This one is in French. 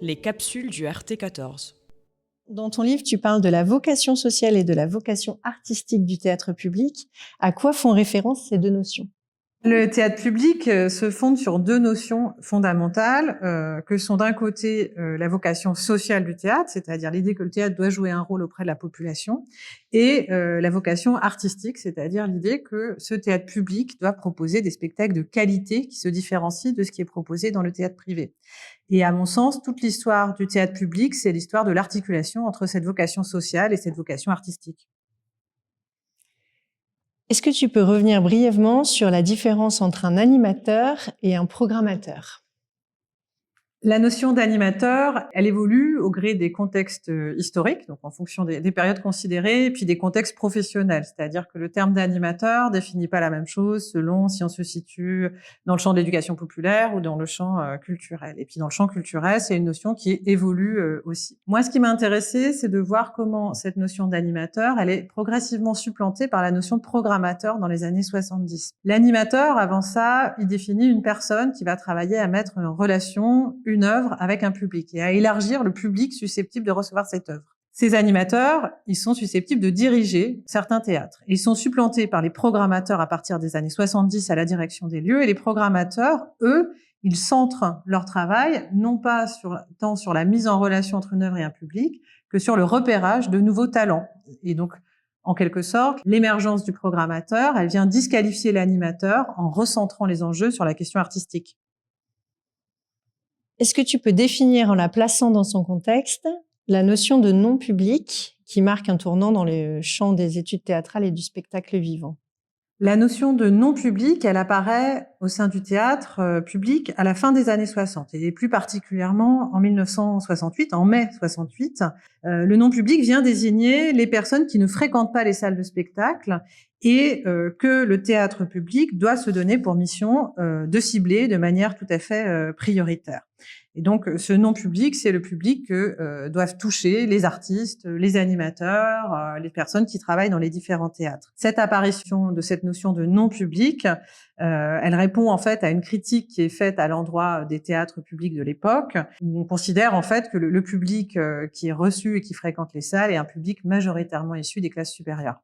les capsules du RT14. Dans ton livre, tu parles de la vocation sociale et de la vocation artistique du théâtre public. À quoi font référence ces deux notions ? Le théâtre public se fonde sur deux notions fondamentales, que sont d'un côté la vocation sociale du théâtre, c'est-à-dire l'idée que le théâtre doit jouer un rôle auprès de la population, et la vocation artistique, c'est-à-dire l'idée que ce théâtre public doit proposer des spectacles de qualité qui se différencient de ce qui est proposé dans le théâtre privé. Et à mon sens, toute l'histoire du théâtre public, c'est l'histoire de l'articulation entre cette vocation sociale et cette vocation artistique. Est-ce que tu peux revenir brièvement sur la différence entre un animateur et un programmateur ? La notion d'animateur, elle évolue au gré des contextes historiques, donc en fonction des périodes considérées, et puis des contextes professionnels. C'est-à-dire que le terme d'animateur définit pas la même chose selon si on se situe dans le champ de l'éducation populaire ou dans le champ culturel. Et puis dans le champ culturel, c'est une notion qui évolue aussi. Moi, ce qui m'a intéressée, c'est de voir comment cette notion d'animateur, elle est progressivement supplantée par la notion de programmateur dans les années 70. L'animateur, avant ça, il définit une personne qui va travailler à mettre en relation une œuvre avec un public et à élargir le public susceptible de recevoir cette œuvre. Ces animateurs, ils sont susceptibles de diriger certains théâtres. Ils sont supplantés par les programmateurs à partir des années 70 à la direction des lieux, et les programmateurs, eux, ils centrent leur travail non pas tant sur la mise en relation entre une œuvre et un public que sur le repérage de nouveaux talents. Et donc, en quelque sorte, l'émergence du programmateur, elle vient disqualifier l'animateur en recentrant les enjeux sur la question artistique. Est-ce que tu peux définir, en la plaçant dans son contexte, la notion de non-public qui marque un tournant dans le champ des études théâtrales et du spectacle vivant ? La notion de non-public, elle apparaît au sein du théâtre public à la fin des années 60, et plus particulièrement en 1968, en mai 68. Le non-public vient désigner les personnes qui ne fréquentent pas les salles de spectacle et que le théâtre public doit se donner pour mission de cibler de manière tout à fait prioritaire. Et donc, ce non-public, c'est le public que doivent toucher les artistes, les animateurs, les personnes qui travaillent dans les différents théâtres. Cette apparition de cette notion de non-public, elle répond en fait à une critique qui est faite à l'endroit des théâtres publics de l'époque, où on considère en fait que le public qui est reçu et qui fréquente les salles est un public majoritairement issu des classes supérieures.